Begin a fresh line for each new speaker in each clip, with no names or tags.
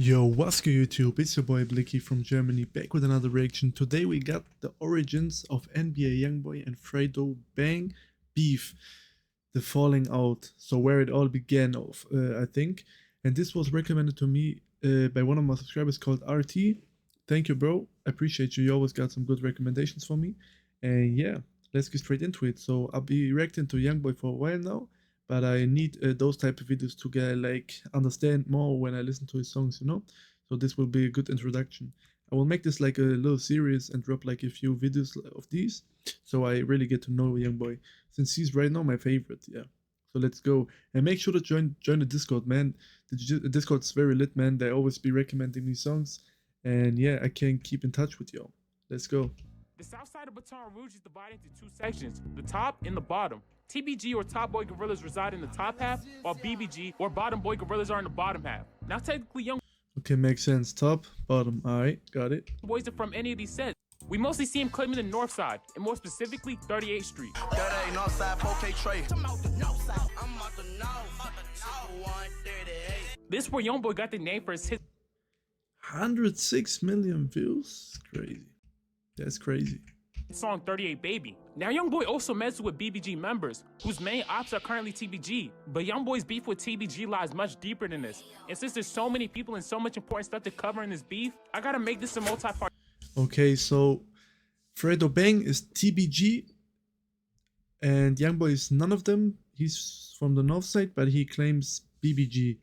Yo, what's good YouTube? It's your boy Blicky from Germany, back with another reaction. Today we got the origins of NBA Youngboy and Fredo Bang beef, the falling out. So where it all began of, I think. And this was recommended to me by one of my subscribers called RT. Thank you, bro. I appreciate you. You always got some good recommendations for me. And yeah, let's get straight into it. So I'll be reacting to Youngboy for a while now, but I need those type of videos to get understand more when I listen to his songs, you know. So this will be a good introduction. I will make this like a little series and drop like a few videos of these, so I really get to know Youngboy, since he's right now my favorite. Yeah. So let's go, and make sure to join the Discord, man. The Discord's very lit, man. They always be recommending me songs, and yeah, I can keep in touch with y'all. Let's go.
The south side of Baton Rouge is divided into two sections, the top and the bottom. TBG or Top Boy Gorillas reside in the top half, while BBG or Bottom Boy Gorillas are in the bottom half. Now technically Young
Okay, makes sense. Top, bottom. Alright, got it.
Boys are from any of these sets. We mostly see him claiming the north side, and more specifically 38th Street.
That ain't north side, 4K Trey.
This is where Youngboy got the name for his hit.
106 million views? Crazy. That's crazy.
Song 38 Baby. Now Youngboy also messes with BBG members, whose main ops are currently TBG, but Youngboy's beef with TBG lies much deeper than this. And since there's so many people and so much important stuff to cover in this beef, I gotta make this a multi-part.
Okay, so Fredo Bang is TBG, and Youngboy is none of them. He's from the north side, but he claims BBG.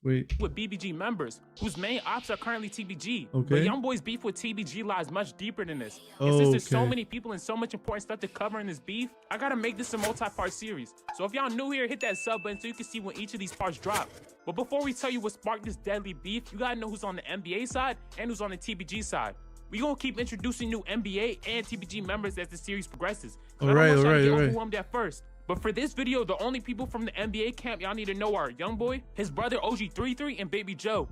Wait.
With BBG members, whose main ops are currently TBG.
Okay.
But Youngboy's beef with TBG lies much deeper than this. And since there's so many people and so much important stuff to cover in this beef, I gotta make this a multi-part series. So if y'all new here, hit that sub button so you can see when each of these parts drop. But before we tell you what sparked this deadly beef, you gotta know who's on the NBA side and who's on the TBG side. We gonna keep introducing new NBA and TBG members as the series progresses.
Alright.
Overwhelmed at first. But for this video, the only people from the NBA camp y'all need to know are Youngboy, his brother OG33, and Baby Joe.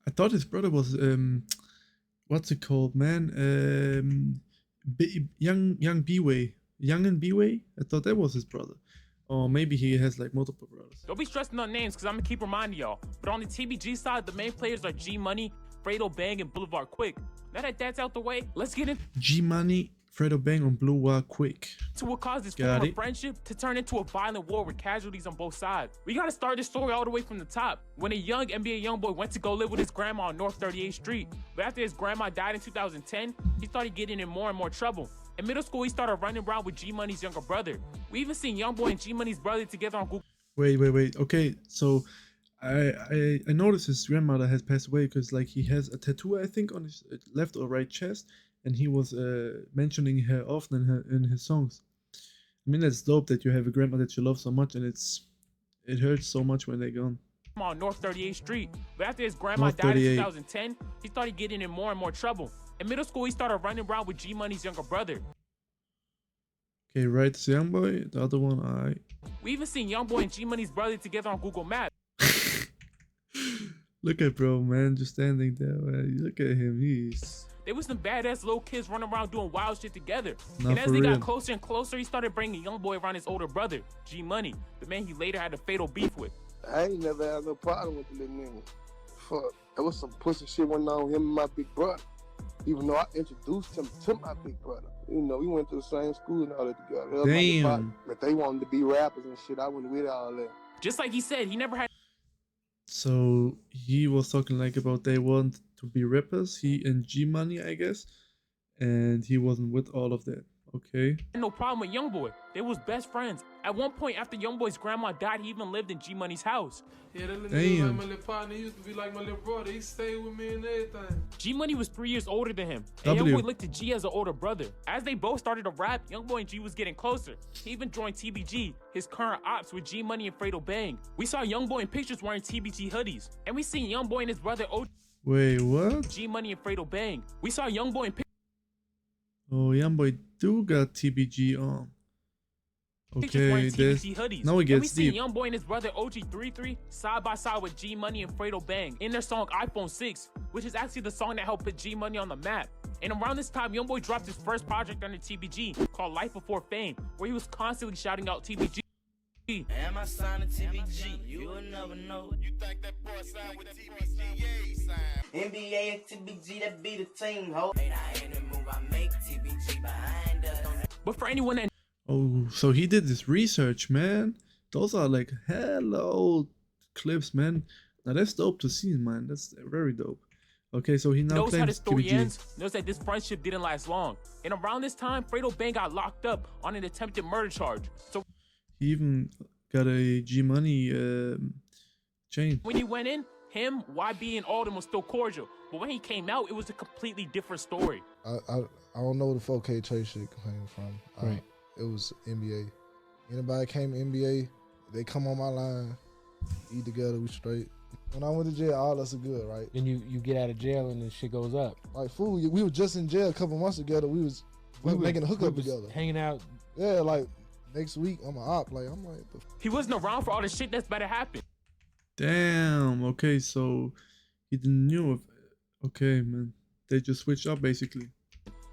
I thought his brother was what's it called, man? Young B-Way. Young and B-Way? I thought that was his brother. Or maybe he has like multiple brothers.
Don't be stressing on names, because I'm gonna keep reminding y'all. But on the TBG side, the main players are G Money, Fredo Bang, and Boulevard Quick. Now that that's out the way, let's get in.
G Money, Fredo Bang on Boulevard Quick.
To what caused this former friendship to turn into a violent war with casualties on both sides. We gotta start this story all the way from the top. When a young NBA Youngboy went to go live with his grandma on North 38th Street. But after his grandma died in 2010, he started getting in more and more trouble. In middle school, he started running around with G Money's younger brother. We even seen Youngboy and G Money's brother together on Google.
Wait. Okay, so I noticed his grandmother has passed away because like he has a tattoo, I think, on his left or right chest. And he was mentioning her often in his songs. I mean, that's dope that you have a grandma that you love so much, and it hurts so much when they're gone.
On North 38th Street, but after his grandma died in 2010, he started getting in more and more trouble. In middle school, he started running around with G Money's younger brother.
Okay, right, it's Youngboy. The other one, alright.
We even seen Youngboy and G Money's brother together on Google Maps.
Look at bro, man, just standing there. Man. Look at him,
They was some badass little kids running around doing wild shit together.
Not
and as they
real.
got closer and closer, he started bringing Youngboy around his older brother, G Money, the man he later had a fatal beef with.
I ain't never had no problem with the little nigga. Fuck, there was some pussy shit went on with him and my big brother. Even though I introduced him to my big brother. You know, we went to the same school and all that together.
Damn.
But they wanted to be rappers and shit. I wasn't with all that.
Just like he said, he never had.
So he was talking like about they want to be rappers, he and G Money, I guess, and he wasn't with all of that. Okay.
No problem with Youngboy. They was best friends. At one point after Youngboy's grandma died, he even lived in G Money's house.
Yeah, that little nigga like my little partner. He used to be like my little brother. He stayed with me and everything.
G Money was 3 years older than him, and Youngboy looked at G as an older brother. As they both started to rap, Youngboy and G was getting closer. He even joined TBG, his current ops with G Money and Fredo Bang. We saw Youngboy in pictures wearing TBG hoodies, and we seen Youngboy and his brother
Wait, what?
G Money and Fredo Bang. We saw Youngboy in pictures.
Oh, Youngboy do got TBG on. Okay,
hoodies.
Now it gets
we see
deep.
Youngboy and his brother OG33 side by side with G Money and Fredo Bang in their song iPhone 6, which is actually the song that helped put G Money on the map. And around this time, Youngboy dropped his first project under TBG called Life Before Fame, where he was constantly shouting out TBG.
Am I signed to TBG? You will never know.
You think that boy signed with TBG? Yeah, he signed.
NBA and TBG, that be the team, ho. Made I ain't the move, I make TBG behind us.
But for anyone that
Oh, so he did this research, man. Those are like hella old clips, man. Now that's dope to see, man. That's very dope. Okay, so he now
knows how the
claims
story
TBG.
ends, knows that this friendship didn't last long. And around this time, Fredo Bang got locked up on an attempted murder charge. So
He even got a G Money chain.
when he went in, him, YB, and Alden was still cordial. But when he came out, it was a completely different story.
I don't know where the 4K trade shit came from.
Right.
It was NBA. Anybody came to NBA, they come on my line, eat together, we straight. When I went to jail, all us are good, right?
Then you get out of jail and the shit goes up.
Like, fool, we were just in jail a couple months together. We was making a hookup
was
together.
hanging out.
Yeah, like, next week, I'm a op. Like, I'm like,
He wasn't around for all the shit that's about to happen.
Damn. Okay, so he didn't knew of. Okay, man. They just switched up basically.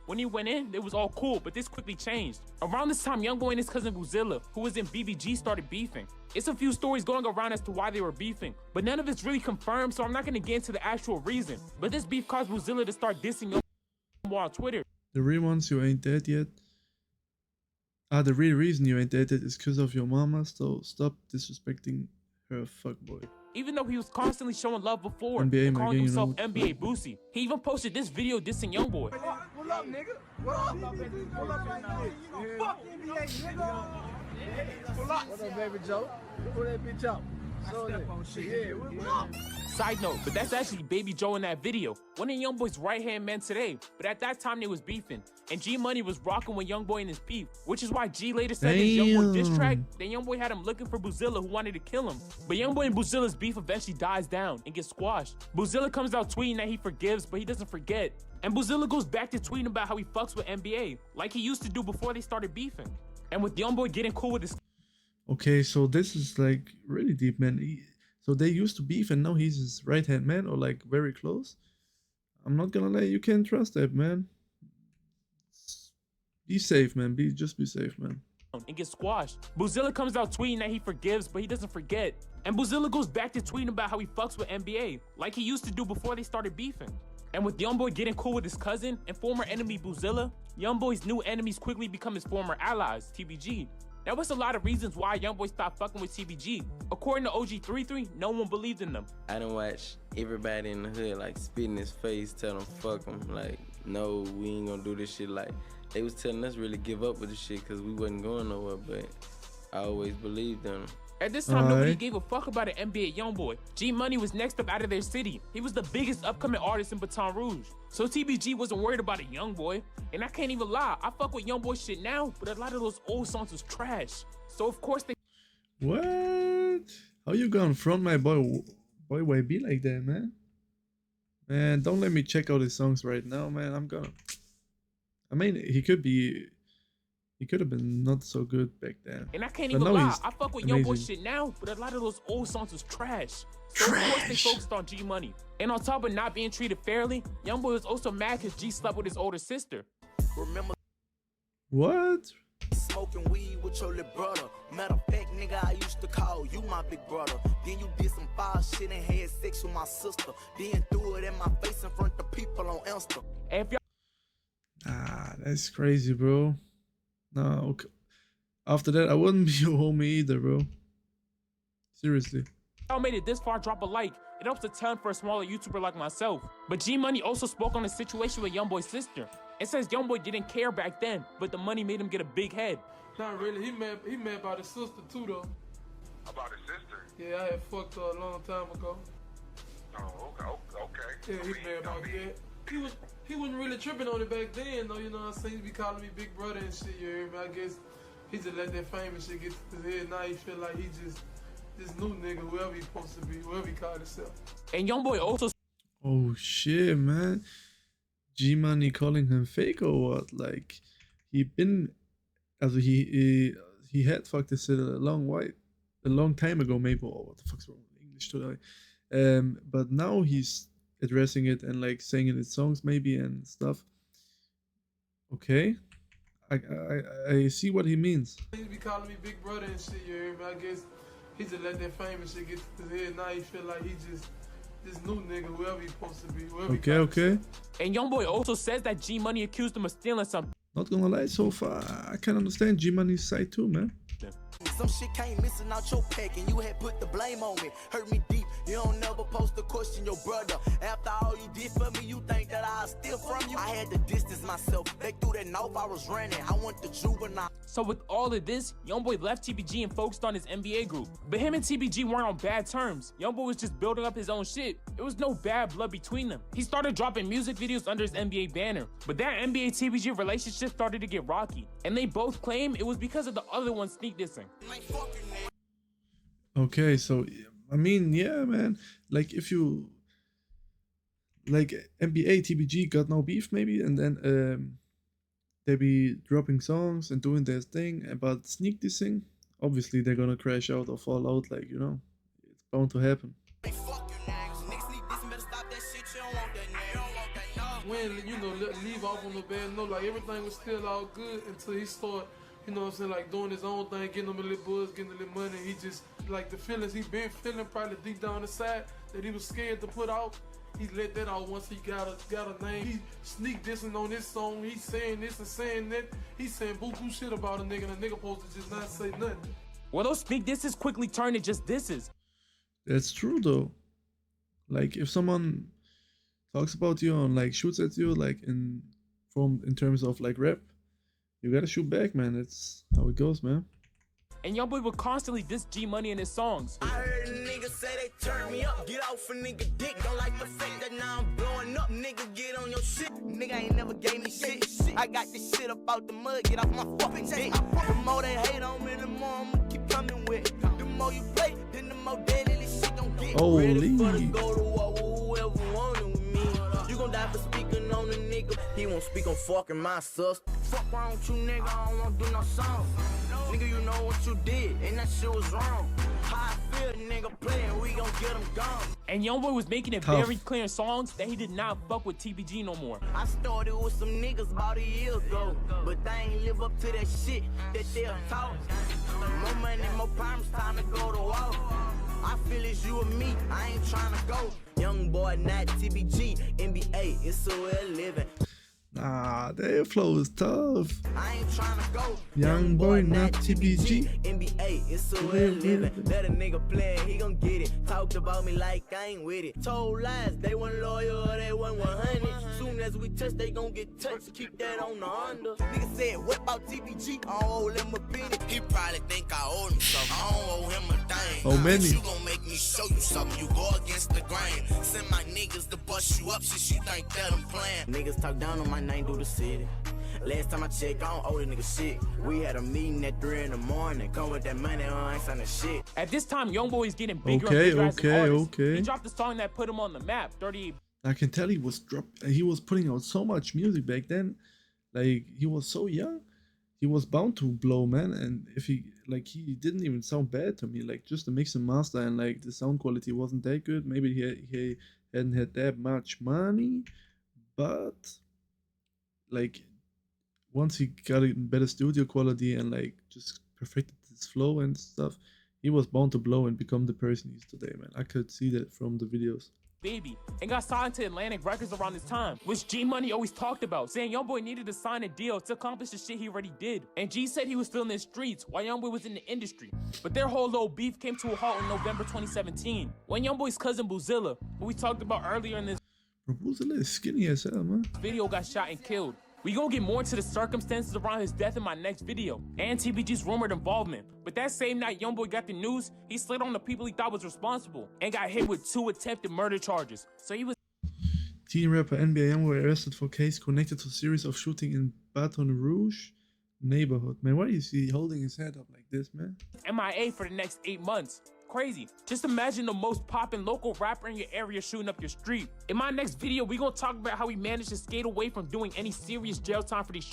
When he went in, it was all cool, but this quickly changed. Around this time, Youngboy and his cousin Boozilla, who was in BBG, started beefing. It's a few stories going around as to why they were beefing, but none of it's really confirmed, so I'm not gonna get into the actual reason. But this beef caused Boozilla to start dissing Youngboy on Twitter.
The real ones, you ain't dead yet. The real reason you ain't dead yet is because of your mama, so stop disrespecting her, fuckboy.
Even though he was constantly showing love before
NBA,
and
my
calling
gang, you
himself
know.
NBA Boosie. He even posted this video dissing Youngboy.
Pull up, nigga. Pull up. Pull up in there. Fuck NBA, nigga. Pull up. What up, baby Joe? Pull that bitch out. So step on shit. Yeah, pull up.
Side note, but that's actually Baby Joe in that video. One of Youngboy's right-hand men today, but at that time they was beefing. And G Money was rocking with Youngboy in his beef, which is why G later said in his Youngboy diss track that Youngboy had him looking for Boozilla who wanted to kill him. But Youngboy and Boozilla's beef eventually dies down and gets squashed. Boozilla comes out tweeting that he forgives, but he doesn't forget. And Boozilla goes back to tweeting about how he fucks with NBA, like he used to do before they started beefing. And with Youngboy getting cool with his
Okay, so this is like really deep, man. So they used to beef and now he's his right-hand man or like very close. I'm not gonna lie, you can't trust that, man. Be safe, man. Just be safe, man.
and get squashed. Boozilla comes out tweeting that he forgives, but he doesn't forget. And Boozilla goes back to tweeting about how he fucks with NBA, like he used to do before they started beefing. And with Youngboy getting cool with his cousin and former enemy Boozilla, Youngboy's new enemies quickly become his former allies, TBG. There was a lot of reasons why Youngboy stopped fucking with TBG. According to OG33, no one believed in them.
I done watch everybody in the hood like spit in his face, tell him fuck him, like no, we ain't gonna do this shit. Like they was telling us really give up with the shit because we wasn't going nowhere, but I always believed them.
At this time, nobody gave a fuck about an NBA Youngboy. G Money was next up out of their city. He was the biggest upcoming artist in Baton Rouge. So TBG wasn't worried about a Youngboy. And I can't even lie, I fuck with Youngboy shit now, but a lot of those old songs was trash. So of course they—
What? How you gonna front my boy YB like that, man? Man, don't let me check out his songs right now, man. I mean, he could have been not so good back then.
And I can't
But
even
now
lie,
he's
I fuck with
amazing.
Youngboy shit now, but a lot of those old songs was trash. So of course they focused on G Money. And on top of not being treated fairly, Youngboy was also mad because G slept with his older sister.
Remember
What?
smoking weed with your little brother. Matter of fact, nigga, I used to call you my big brother. Then you did some foul shit and had sex with my sister. Then threw it in my face in front of people on Insta.
And if y'all
Ah, that's crazy, bro. No, okay. After that, I wouldn't be your homie either, bro. Seriously.
made it this far, drop a like. It helps a ton for a smaller YouTuber like myself. But G Money also spoke on the situation with Youngboy's sister. It says Youngboy didn't care back then, but the money made him get a big head.
Not really. He mad about his sister too, though.
About his sister?
Yeah, I had fucked her a long time ago.
Oh, okay.
Yeah, he mad about that. He wasn't really tripping on it back then, though. You know what I'm saying? He be calling me big brother and shit. You hear me? I guess he just let that fame and shit get to his head. Now he feel like he just this new nigga, whoever he supposed to be, whoever he called himself.
And Youngboy also—
Oh shit, man. G Money calling him fake or what? Like he had fucked this shit a long time ago, maybe. Oh, what the fuck's wrong with English today? But now he's addressing it and like saying it in songs maybe and stuff. Okay, I see what he means.
He be calling me big brother and shit, you hear me? I guess he just let that fame and shit get to his head. Now he feel like he just this new nigga, whoever he supposed to be.
Okay.
And Youngboy also says that G Money accused him of stealing something.
Not gonna lie, so far I can understand G Money's side too, man.
Some shit came missing out your pack and you had put the blame on me. Hurt me deep, you don't never post to question your brother. After all you did for me, you think that I'll steal from you? I had to distance myself. They threw that knife, I was running. I went to juvenile.
So with all of this, Youngboy left TBG and focused on his NBA group. But him and TBG weren't on bad terms. Youngboy was just building up his own shit. There was no bad blood between them. He started dropping music videos under his NBA banner. But that NBA TBG relationship started to get rocky. And they both claim it was because of the other one sneak dissing.
Okay, so I mean, yeah, man. Like if you like NBA TBG got no beef maybe, and then they be dropping songs and doing their thing, but sneak dissing, obviously they're gonna crash out or fall out, like, you know, it's bound to happen.
When, you know, leave off on the bad note, like everything was still all good until he started, you know what I'm saying, like doing his own thing, getting him a little buzz, getting a little money. He just, like the feelings he been feeling probably deep down inside that he was scared to put out, he let that out once he got a name. He sneak dissing on this song, he's saying this and saying that. He's saying boo-boo shit about a nigga, and a nigga supposed to just not say nothing.
Well, those sneak disses quickly turned to just disses.
That's true though. Like if someone talks about you and like shoots at you, like in terms of like rap, you gotta shoot back, man. That's how it goes, man.
And Youngboy would constantly diss G Money in his songs.
I heard niggas say they turn me up, get off a nigga dick. Don't like the fact that now I'm blowing up, nigga, get on your shit. Nigga ain't never gave me shit. I got this shit up out the mud, get off my fucking dick. The more they hate on me, the more I'ma keep coming with. The more you play, then the more deadly this shit gon' get.
Holy.
Ready for the go to war with whoever wanted with me. You gon' die for speaking on a nigga. He won't speak on fucking my sus. Fuck wrong with you, nigga, I don't wanna do no song. Nigga, you know what you did, and that shit was wrong. How I feel, nigga, playing, we gon' get him gone.
And Youngboy was making it very clear in songs that he did not fuck with TBG no more.
I started with some niggas about a year ago, but they ain't live up to that shit that they'll talk. More money, more problems, time to go to war. I feel it's you and me, I ain't trying to go. Young boy, not TBG, NBA, it's a way of living.
Nah, their flow is tough.
I ain't trying to go.
Young boy, not TBG.
NBA, it's a way of living. Let a nigga play, he gon' get it. Talked about me like I ain't with it. Told lies, they weren't loyal, they weren't 100. Soon as we touch, they gon' get touched. Keep that on the under. Nigga said, what about TBG? I don't owe him a penny. He probably think I owe him something. I don't owe him a thing.
Oh, many.
You gon' make me show you something. You go against the grain. Send my niggas to bust you up since you think that I'm playing. Niggas talk down on my name through the city. Last time I checked, I don't owe the nigga shit. We had a meeting at 3 in the morning. Come with that money, I ain't signing shit.
At this time, Youngboy is getting bigger and bigger as an artist. He dropped the song that put him on the map, 38.
I can tell he was putting out so much music back then. Like he was so young, he was bound to blow, man. And if he didn't even sound bad to me. Like just the mix and master and like the sound quality wasn't that good. Maybe he hadn't had that much money, but like once he got a better studio quality and like just perfected his flow and stuff, he was bound to blow and become the person he is today, man. I could see that from the videos.
Baby, and got signed to Atlantic Records around this time, which G Money always talked about, saying Youngboy needed to sign a deal to accomplish the shit he already did. And G said he was still in the streets while Youngboy was in the industry. But their whole little beef came to a halt in November 2017, when Youngboy's cousin Boozilla, who we talked about earlier in this
Bro, Boozilla is skinny as hell, man.
video, got shot and killed. We gonna get more into the circumstances around his death in my next video, and TBG's rumored involvement. But that same night Youngboy got the news, he slid on the people he thought was responsible, and got hit with 2 attempted murder charges. So he was
Teen rapper NBA Youngboy arrested for case connected to series of shooting in Baton Rouge neighborhood. Man, why is he holding his head up like this, man?
MIA for the next 8 months. Crazy. Just imagine the most poppin' local rapper in your area shooting up your street. In my next video, we gonna talk about how he managed to skate away from doing any serious jail time for these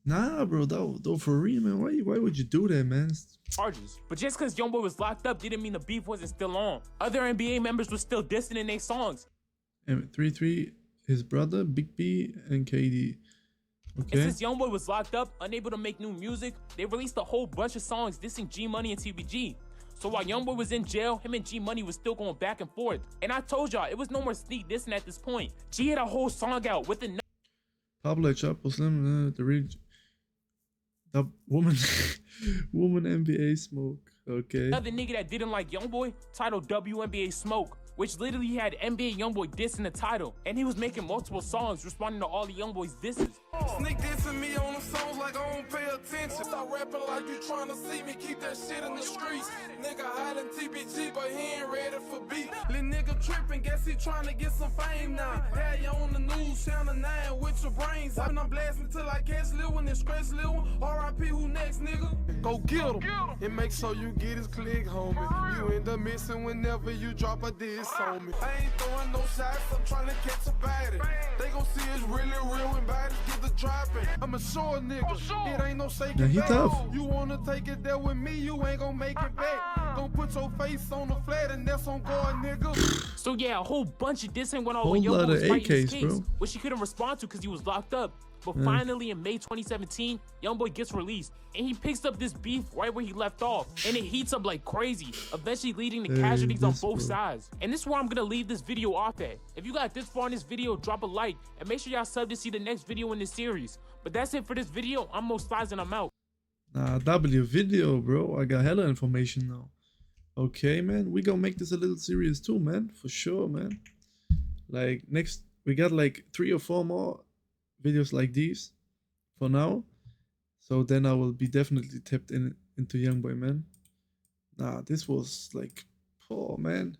Nah, bro, though for real, man. Why would you do that, man?
charges. But just cause Youngboy was locked up didn't mean the beef wasn't still on. Other NBA members were still dissing in their songs.
M33, his brother, Big B, and KD. Okay.
And since Youngboy was locked up, unable to make new music, they released a whole bunch of songs dissing G Money and TBG. So while Youngboy was in jail, him and G Money was still going back and forth. And I told y'all, it was no more sneak dissing at this point. G had a whole song out with the
Pablo Chapo Slim, the reach. The woman, woman NBA smoke. Okay.
other nigga that didn't like Youngboy, titled WNBA Smoke, which literally had NBA Youngboy diss in the title. And he was making multiple songs responding to all the Youngboy's disses.
Sneak dissing me on the songs like I don't pay attention. Stop rapping like you trying to see me, keep that shit in the streets. Nigga hiding TBG, but he ain't ready for beat. Little nigga tripping, guess he trying to get some fame now. Had you on the news, Channel 9 with your brains. And I'm blasting till I catch Lil one and scratch Lil one. RIP, who next, nigga? Go get him. And make sure you get his click, homie. You end up missing whenever you drop a diss on me. I ain't throwing no shots, I'm trying to catch a body. They gon' see it's really real when bodies get the dropping. I'm a short nigga, it ain't no shaking
Yeah, he
back.
tough.
You wanna take it there with me, you ain't gon' make it back. Gon' put your face on the flat and that's on guard, nigga.
So yeah, a whole bunch of dissing went on
Whole
when
lot
Youngboy
of
was fighting his
AKs,
case,
bro.
which he couldn't respond to because he was locked up. But finally, in May 2017, Youngboy gets released, and he picks up this beef right where he left off, and it heats up like crazy, eventually leading to casualties on both sides. And this is where I'm gonna leave this video off at. If you got this far in this video, drop a like, and make sure y'all sub to see the next video in this series. But that's it for this video. I'm Mo Styles, and I'm out.
Nah, W video, bro. I got hella information now. Okay, man. We gonna make this a little serious too, man. For sure, man. Like, next, we got like 3 or 4 more videos like these for now. So then I will be definitely tapped into Youngboy, man. Nah, this was like, poor man.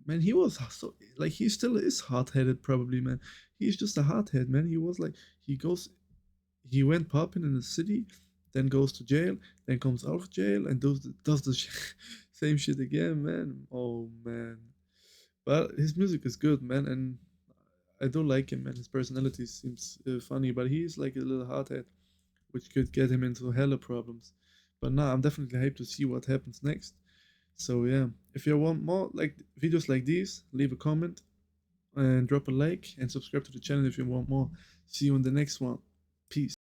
Man, he was so, like, he still is hard-headed probably, man. He's just a hardhead, man. He was like, he went popping in the city, then goes to jail, then comes out of jail and does the same shit again, man. Oh, man. But his music is good, man, and I do like him, man. His personality seems funny, but he's like a little hardhead, which could get him into hella problems. But nah, I'm definitely hyped to see what happens next. So yeah, if you want more like videos like these, leave a comment and drop a like and subscribe to the channel if you want more. See you in the next one. Peace.